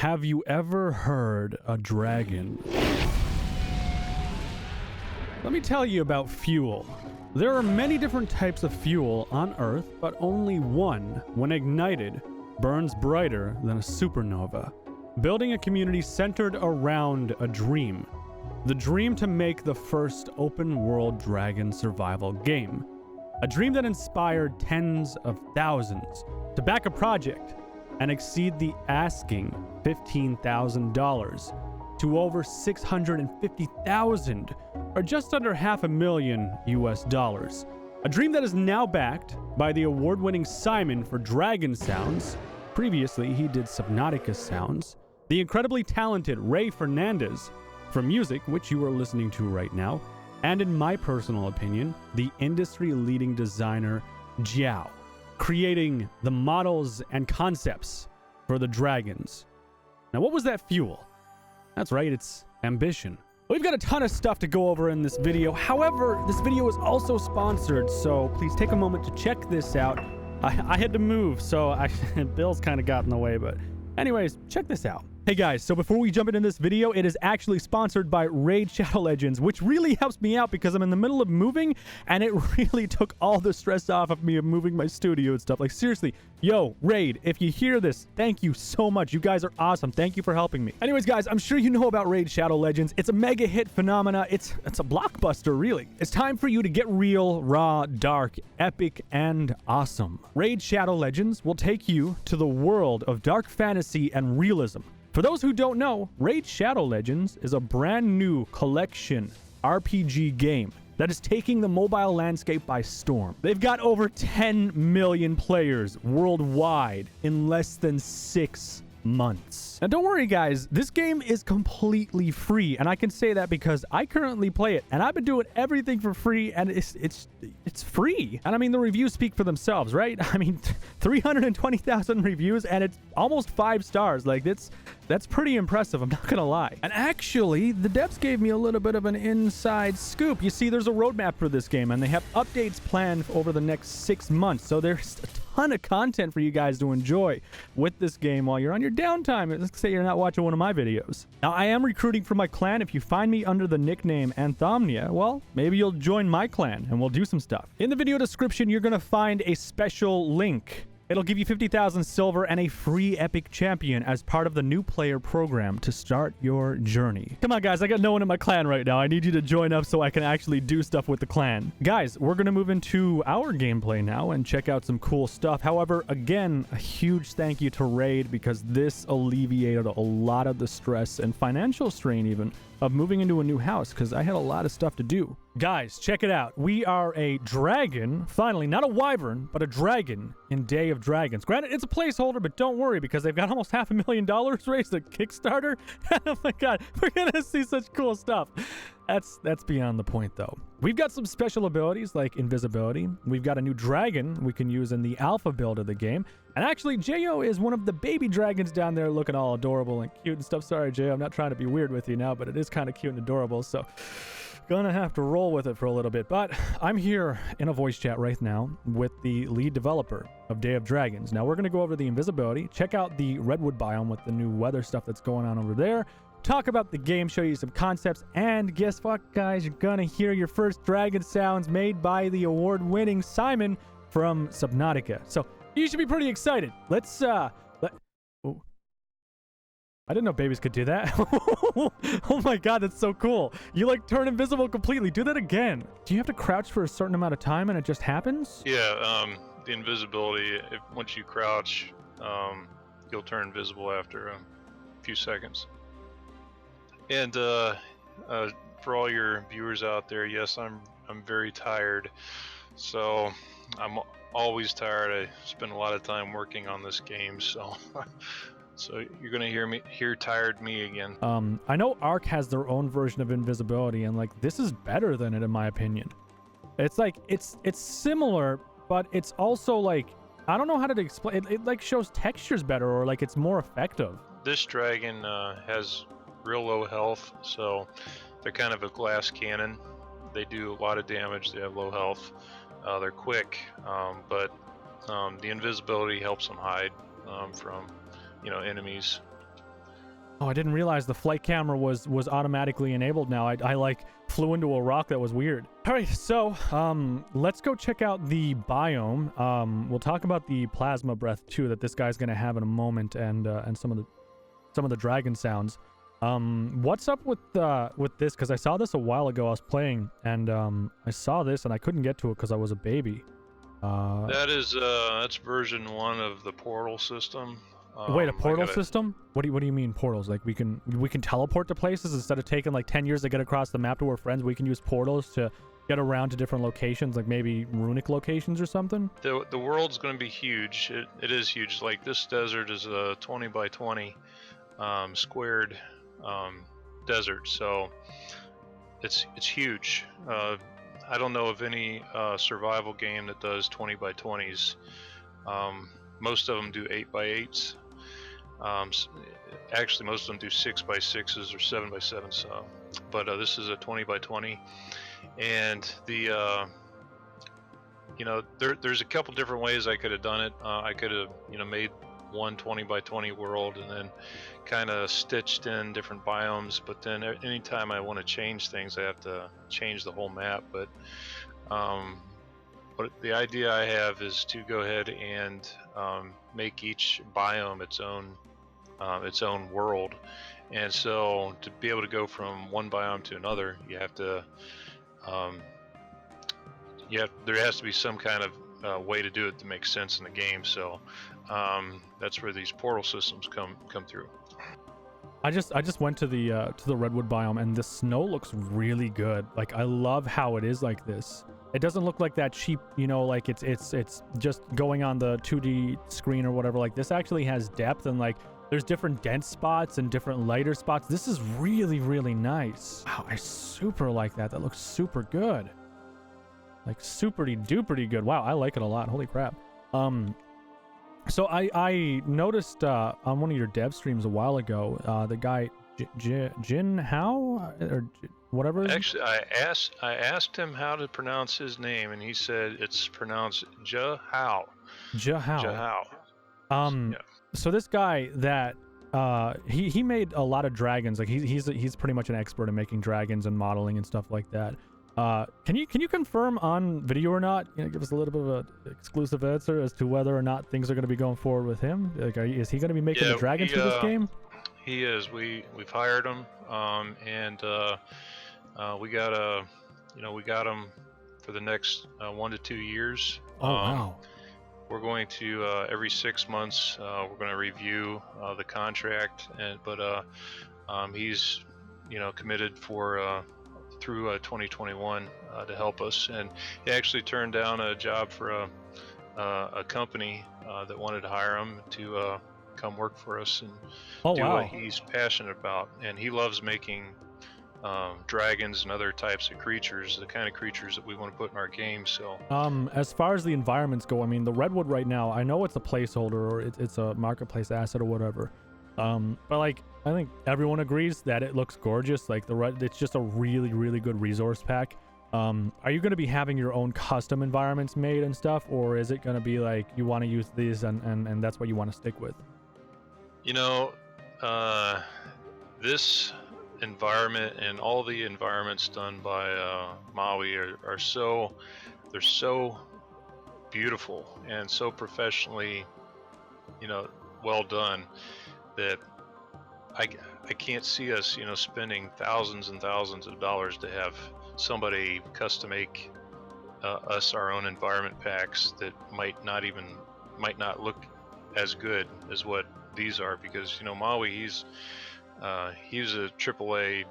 Have you ever heard a dragon? Let me tell you about fuel. There are many different types of fuel on Earth, but only one, when ignited, burns brighter than a supernova. Building a community centered around a dream. The dream to make the first open-world dragon survival game. A dream that inspired tens of thousands to back a project and exceed the asking $15,000 to over $650,000, or just under $500,000 US. A dream that is now backed by the award-winning Simon for Dragon Sounds. Previously, he did Subnautica Sounds. The incredibly talented Ray Fernandez for music, which you are listening to right now. And in my personal opinion, the industry-leading designer Jiao, creating the models and concepts for the dragons. Now, what was that fuel? That's right, it's ambition. We've got a ton of stuff to go over in this video. However, this video is also sponsored, so please take a moment to check this out. I had to move, so Bill's kind of got in the way, but anyways, check this out. Hey guys, so before we jump into this video, it is actually sponsored by Raid Shadow Legends, which really helps me out because I'm in the middle of moving, and it really took all the stress off of me of moving my studio and stuff. Like, seriously, yo, Raid, if you hear this, thank you so much. You guys are awesome. Thank you for helping me. Anyways, guys, I'm sure you know about Raid Shadow Legends. It's a mega hit phenomena. It's a blockbuster, really. It's time for you to get real, raw, dark, epic, and awesome. Raid Shadow Legends will take you to the world of dark fantasy and realism. For those who don't know, Raid Shadow Legends is a brand new collection RPG game that is taking the mobile landscape by storm. They've got over 10 million players worldwide in less than 6 months. Now don't worry guys, this game is completely free, and I can say that because I currently play it and I've been doing everything for free, and it's free. And I mean, the reviews speak for themselves, right? I mean, 320,000 reviews and it's almost 5 stars. Like, that's pretty impressive, I'm not gonna lie. And actually, the devs gave me a little bit of an inside scoop. You see, there's a roadmap for this game and they have updates planned over the next 6 months, so there's a ton of content for you guys to enjoy with this game while you're on your downtime. Let's say you're not watching one of my videos. Now, I am recruiting for my clan. If you find me under the nickname Anthomnia, well, maybe you'll join my clan and we'll do some stuff. In the video description, you're gonna find a special link. It'll give you 50,000 silver and a free epic champion as part of the new player program to start your journey. Come on, guys. I got no one in my clan right now. I need you to join up so I can actually do stuff with the clan. Guys, we're going to move into our gameplay now and check out some cool stuff. However, again, a huge thank you to Raid because this alleviated a lot of the stress and financial strain even of moving into a new house because I had a lot of stuff to do. Guys, check it out. We are a dragon, finally, not a wyvern, but a dragon in Day of Dragons. Granted, it's a placeholder, but don't worry because they've got almost $500,000 raised at Kickstarter. Oh my god, we're gonna see such cool stuff. That's beyond the point though. We've got some special abilities like invisibility. We've got a new dragon we can use in the alpha build of the game. And actually, Jo is one of the baby dragons down there looking all adorable and cute and stuff. Sorry, Jo, I'm not trying to be weird with you now, but it is kind of cute and adorable, so gonna have to roll with it for a little bit. But I'm here in a voice chat right now with the lead developer of Day of Dragons. Now we're gonna go over the invisibility, check out the redwood biome with the new weather stuff that's going on over there, talk about the game, show you some concepts, and guess what, guys? You're gonna hear your first dragon sounds made by the award-winning Simon from Subnautica. So you should be pretty excited. Let's oh, I didn't know babies could do that. Oh my god, that's so cool. You like turn invisible completely. Do that again. Do you have to crouch for a certain amount of time and it just happens? Yeah, the invisibility, once you crouch, you'll turn invisible after a few seconds. And for all your viewers out there, yes, I'm very tired. So I'm always tired. I spend a lot of time working on this game, so so you're gonna hear tired me again. I know Ark has their own version of invisibility, and like this is better than it in my opinion. It's like it's similar, but it's also like, I don't know how to explain it, like shows textures better, or like it's more effective. This dragon has real low health, so they're kind of a glass cannon. They do a lot of damage. They have low health. They're quick, but the invisibility helps them hide from, enemies. Oh, I didn't realize the flight camera was automatically enabled now. I like flew into a rock that was weird. All right, so let's go check out the biome. We'll talk about the plasma breath too that this guy's gonna have in a moment, and some of the dragon sounds. What's up with this? Because I saw this a while ago. I was playing, and I saw this and I couldn't get to it because I was a baby. That's version 1 of the portal system. Wait, a portal system? What do you mean portals? Like we can teleport to places instead of taking like 10 years to get across the map to our friends. We can use portals to get around to different locations, like maybe runic locations or something. The world's going to be huge. It is huge. Like this desert is a 20 by 20 squared desert, so it's huge. I don't know of any survival game that does 20 by 20s. Most of them do 8 by 8s. Actually, most of them do 6 by 6s or 7 by 7s. So, but this is a 20 by 20, and the there's a couple different ways I could have done it. I could have made one 20 by 20 world and then kind of stitched in different biomes. But then anytime I want to change things, I have to change the whole map. But the idea I have is to go ahead and make each biome its own world, and so to be able to go from one biome to another, you have to there has to be some kind of way to do it to make sense in the game. So that's where these portal systems come through. I just went to the redwood biome, and the snow looks really good. Like I love how it is like this. It doesn't look like that cheap, like it's just going on the 2D screen or whatever. Like this actually has depth, and like there's different dense spots and different lighter spots. This is really, really nice. Wow, I super like that. That looks super good. Like superty duperty good. Wow, I like it a lot. Holy crap. So I noticed on one of your dev streams a while ago, the guy Jin Hao or whatever. Actually, I asked him how to pronounce his name, and he said it's pronounced Jahao. Jahao. Yeah. So this guy that he made a lot of dragons. Like he's pretty much an expert in making dragons and modeling and stuff like that. Can you confirm on video or not? Give us a little bit of an exclusive answer as to whether or not things are going to be going forward with him. Like, is he going to be making the dragons for this game? He is. We've hired him, and we got him for the next 1 to 2 years. Oh wow. We're going to every 6 months. We're going to review the contract, but he's committed for through 2021 to help us, and he actually turned down a job for a company that wanted to hire him to come work for us and do what he's passionate about. And he loves making dragons and other types of creatures, the kind of creatures that we want to put in our game. So as far as the environments go, I mean, the redwood right now, I know it's a placeholder or it's a marketplace asset or whatever, but like I think everyone agrees that it looks gorgeous. Like it's just a really, really good resource pack. Are you going to be having your own custom environments made and stuff, or is it going to be like you want to use these and that's what you want to stick with? This environment and all the environments done by Maui are so beautiful and so professionally well done that I can't see us spending thousands and thousands of dollars to have somebody custom make us our own environment packs that might not look as good as what these are, because Maui, he's a AAA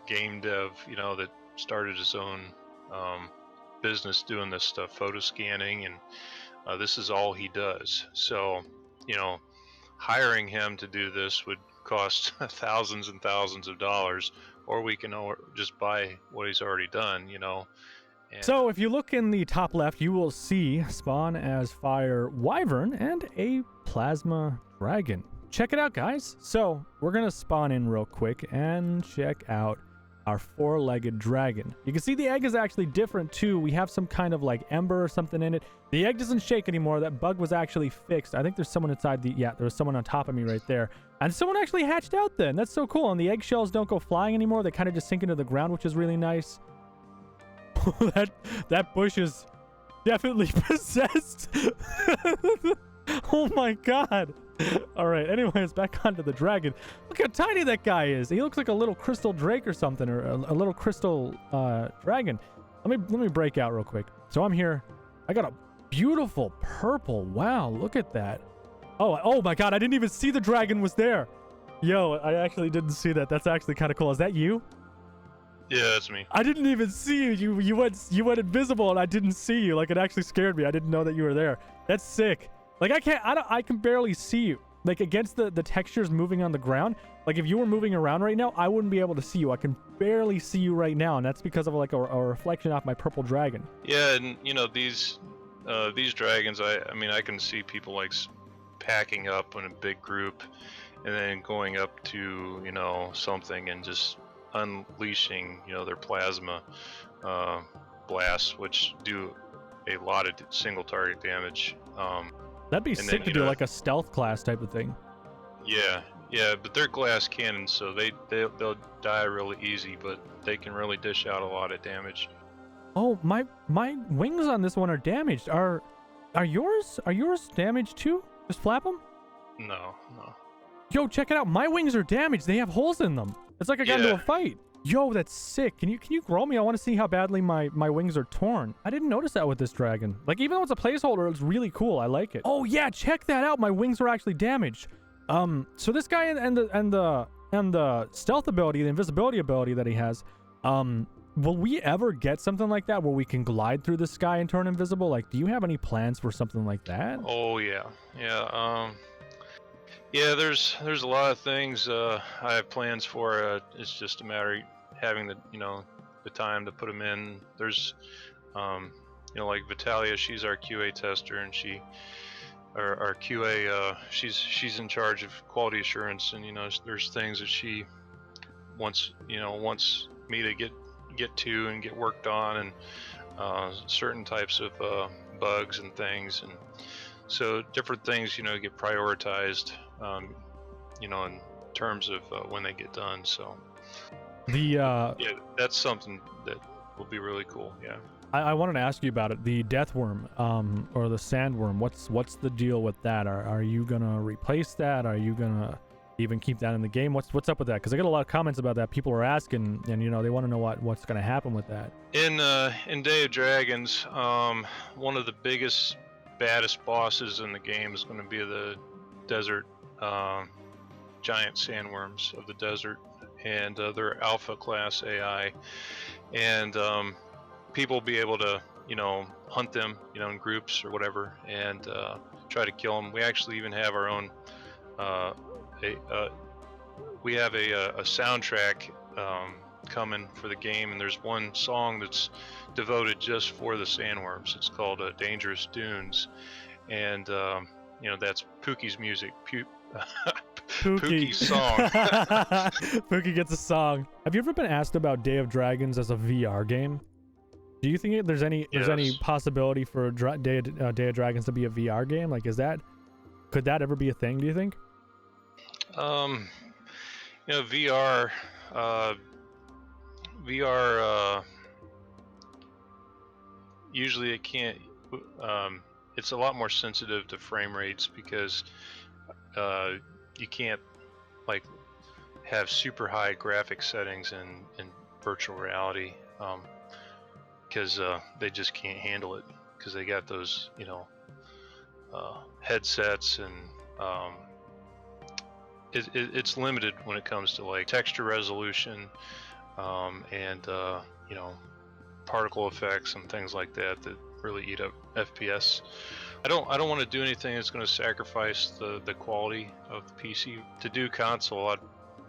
game dev that started his own business doing this stuff, photo scanning, and this is all he does. So hiring him to do this would cost thousands and thousands of dollars, or we can just buy what he's already done. So if you look in the top left, you will see Spawn as Fire Wyvern and a Plasma Dragon. Check it out, guys. So we're gonna spawn in real quick and check out our four-legged dragon. You can see the egg is actually different too. We have some kind of like ember or something in it. The egg doesn't shake anymore. That bug was actually fixed. I think there's someone inside the, yeah, there was someone on top of me right there. And someone actually hatched out then. That's so cool. And the eggshells don't go flying anymore. They kind of just sink into the ground, which is really nice. that bush is definitely possessed. Oh my god. All right, anyways, back onto the dragon. Look how tiny that guy is. He looks like a little crystal drake or something, or a little crystal dragon. Let me break out real quick. So I'm here. I got a beautiful purple. Wow, look at that. Oh my god, I didn't even see the dragon was there. Yo, I actually didn't see that. That's actually kind of cool. Is that you? Yeah, that's me. I didn't even see you. You went invisible and I didn't see you. Like, it actually scared me. I didn't know that you were there. That's sick. Like, I can barely see you. Like, against the textures moving on the ground. Like, if you were moving around right now, I wouldn't be able to see you. I can barely see you right now, and that's because of like a reflection off my purple dragon. Yeah, and you know, these dragons, I mean, I can see people like packing up in a big group and then going up to, you know, something and just unleashing, you know, their plasma blasts, which do a lot of single target damage. That'd be sick to do like a stealth class type of thing. Yeah, but they're glass cannons, so they'll die really easy, but they can really dish out a lot of damage. Oh, my wings on this one are damaged. Are yours damaged too? Just flap them? No. Yo, check it out. My wings are damaged. They have holes in them. It's like I got into a fight. Yo, that's sick. Can you grow me? I want to see how badly my wings are torn. I didn't notice that with this dragon. Like, even though it's a placeholder, it's really cool. I like it. Oh yeah, check that out. My wings were actually damaged. So this guy and the stealth ability, the invisibility ability that he has, will we ever get something like that where we can glide through the sky and turn invisible? Like, do you have any plans for something like that? Oh yeah. Yeah, there's a lot of things I have plans for. It's just a matter of having the time to put them in. There's like Vitalia, she's our QA tester, and our QA, she's in charge of quality assurance, and there's things that she wants me to get to and get worked on, and certain types of bugs and things, and so different things get prioritized in terms of when they get done. So yeah, that's something that will be really cool. Yeah, I wanted to ask you about it, the death worm or the sandworm. What's the deal with that? Are you gonna replace that? Are you gonna even keep that in the game? What's up with that? Because I get a lot of comments about that. People are asking, and they want to know what's gonna happen with that. In Day of Dragons, one of the biggest, baddest bosses in the game is going to be the desert giant sandworms of the desert, and they're alpha class AI, and people will be able to hunt them in groups or whatever, and try to kill them. We actually even have our own we have a soundtrack coming for the game, and there's one song that's devoted just for the sandworms. It's called Dangerous Dunes, and that's Pookie's music. Pookie's song. Pookie gets a song. Have you ever been asked about Day of Dragons as a VR game? Do you think there's any possibility for Day of Dragons to be a VR game? Like, could that ever be a thing, do you think? VR usually it can't. It's a lot more sensitive to frame rates because you can't like have super high graphic settings in virtual reality because they just can't handle it because they got those headsets, and it's limited when it comes to like texture resolution and particle effects and things like that really eat up FPS. I don't want to do anything that's going to sacrifice the quality of the PC. To do console, I'd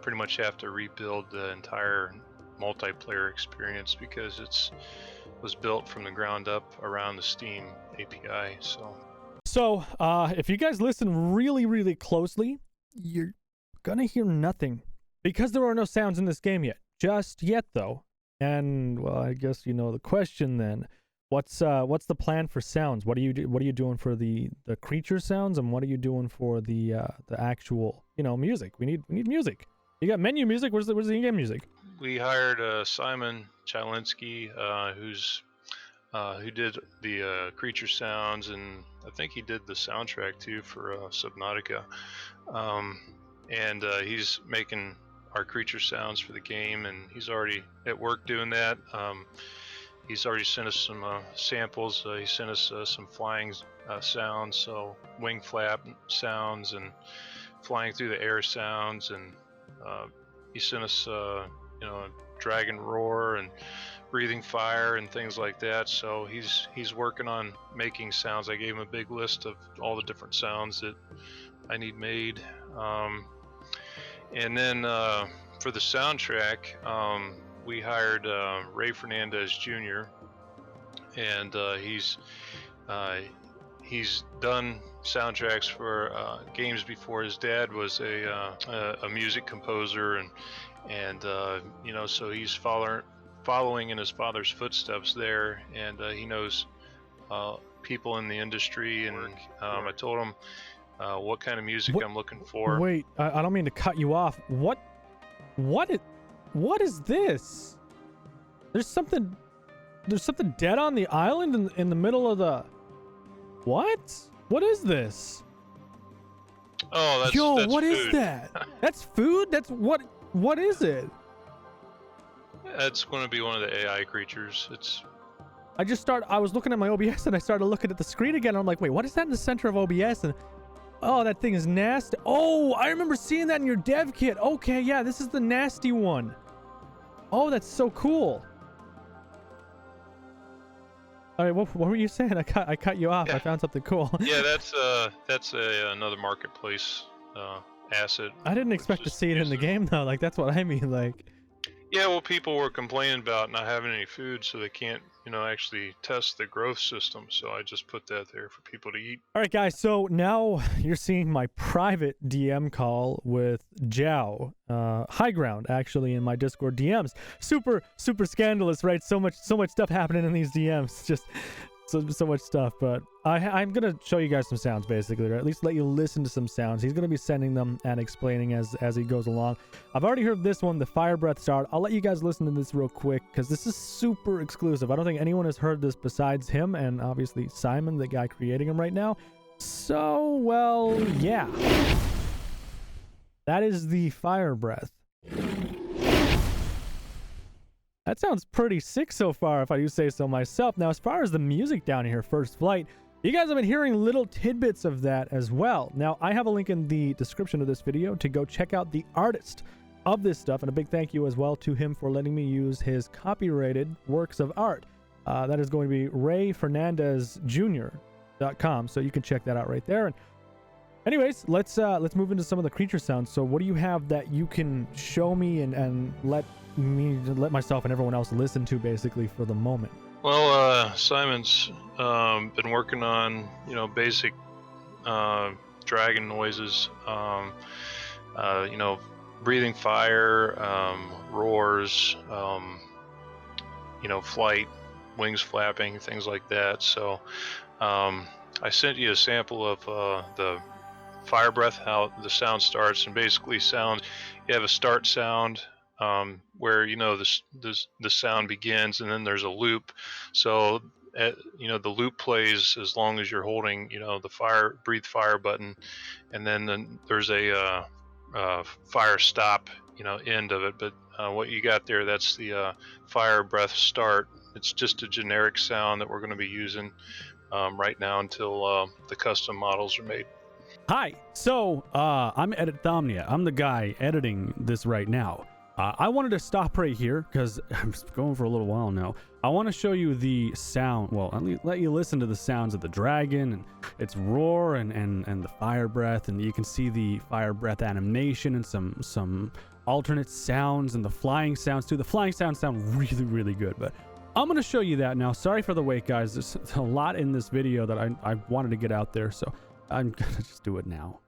pretty much have to rebuild the entire multiplayer experience because it was built from the ground up around the Steam API. So if you guys listen really, really closely, you're gonna hear nothing because there are no sounds in this game yet. just yet, though. And well, I guess you know the question then. What's the plan for sounds? What are you doing for the creature sounds, and what are you doing for the actual music? We need music. You got menu music. Where's the in-game music? We hired Simon Chalinsky, who did the creature sounds, and I think he did the soundtrack too for Subnautica. And he's making our creature sounds for the game, and he's already at work doing that. He's already sent us some samples. He sent us some flying sounds, so wing flap sounds and flying through the air sounds, and he sent us dragon roar and breathing fire and things like that. So he's working on making sounds. I gave him a big list of all the different sounds that I need made. And then for the soundtrack, we hired Ray Fernandez Jr. and he's done soundtracks for games before. His dad was a music composer, and so he's following in his father's footsteps there, and he knows people in the industry. And I told him what kind of music I'm looking for. Wait, I don't mean to cut you off. What is this? There's something dead on the island in the middle of the... What? What is this? Oh, that's what food. is that? That's food? That's what is it? That's going to be one of the AI creatures. I was looking at my OBS and I started looking at the screen again. And I'm like, wait, what is that in the center of OBS? And oh, that thing is nasty. Oh, I remember seeing that in your dev kit. Okay, yeah, this is the nasty one. Oh, that's so cool. All right, what were you saying? I cut you off. Yeah. I found something cool. Yeah, that's another marketplace asset. I didn't expect to see it in the game though. Like, that's what I mean. Like, yeah, well, people were complaining about not having any food, so they can't, actually test the growth system. So I just put that there for people to eat. all right, guys. So now you're seeing my private DM call with Jow, High Ground, actually, in my Discord DMs. Super scandalous, right? So much stuff happening in these DMs. Just so much stuff. But I'm gonna show you guys some sounds, basically, or at least let you listen to some sounds. He's gonna be sending them and explaining as he goes along. I've already heard this one, the Fire Breath Start. I'll let you guys listen to this real quick because this is super exclusive. I don't think anyone has heard this besides him and obviously Simon, the guy creating him right now. So, well, yeah. That is the Fire Breath. That sounds pretty sick so far, if I do say so myself. Now, as far as the music down here, First Flight, you guys have been hearing little tidbits of that as well. Now, I have a link in the description of this video to go check out the artist of this stuff, and a big thank you as well to him for letting me use his copyrighted works of art. That is going to be rayfernandezjr.com, so you can check that out right there. And anyways, let's move into some of the creature sounds. So what do you have that you can show me and let myself and everyone else listen to, basically, for the moment? Well, Simon's been working on basic dragon noises, breathing fire, roars, flight, wings flapping, things like that. So I sent you a sample of the fire breath, how the sound starts. And basically you have a start sound where the sound begins, and then there's a loop. So the loop plays as long as you're holding the breathe fire button, and then there's a fire stop end of it. But what you got there, that's the fire breath start. It's just a generic sound that we're going to be using right now until the custom models are made. Hi, so I'm at Anthomnia. I'm the guy editing this right now. I wanted to stop right here because I'm going for a little while now. I want to show you the sound. Well, let you listen to the sounds of the dragon and its roar and the fire breath, and you can see the fire breath animation and some alternate sounds and the flying sounds too. The flying sounds sound really, really good, but I'm going to show you that now. Sorry for the wait, guys. There's a lot in this video that I wanted to get out there, so I'm going to just do it now.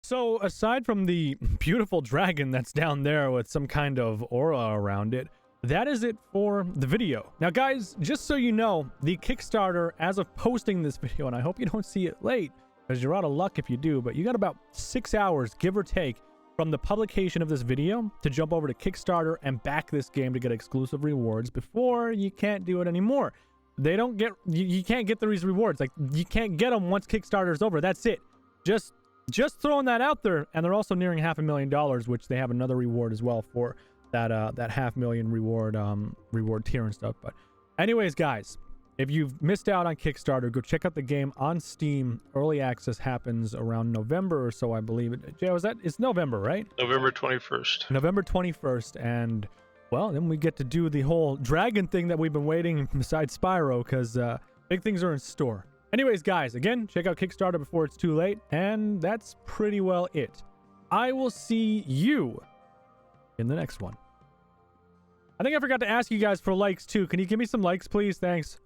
So aside from the beautiful dragon that's down there with some kind of aura around it, that is it for the video. Now guys, just so you know, the Kickstarter, as of posting this video, and I hope you don't see it late, because you're out of luck if you do, but you got about 6 hours, give or take, from the publication of this video to jump over to Kickstarter and back this game to get exclusive rewards before you can't do it anymore. They don't get, you can't get these rewards. Like, you can't get them once Kickstarter's over. That's it. Just throwing that out there. And they're also nearing $500,000, which they have another reward as well for that $500,000 reward tier and stuff. But anyways, guys, if you've missed out on Kickstarter, go check out the game on Steam. Early access happens around November or so, I believe. Jay, it's November, right? November 21st. November 21st, and well, then we get to do the whole dragon thing that we've been waiting besides Spyro, because big things are in store. Anyways, guys, again, check out Kickstarter before it's too late, and that's pretty well it. I will see you in the next one. I think I forgot to ask you guys for likes too. Can you give me some likes, please? Thanks.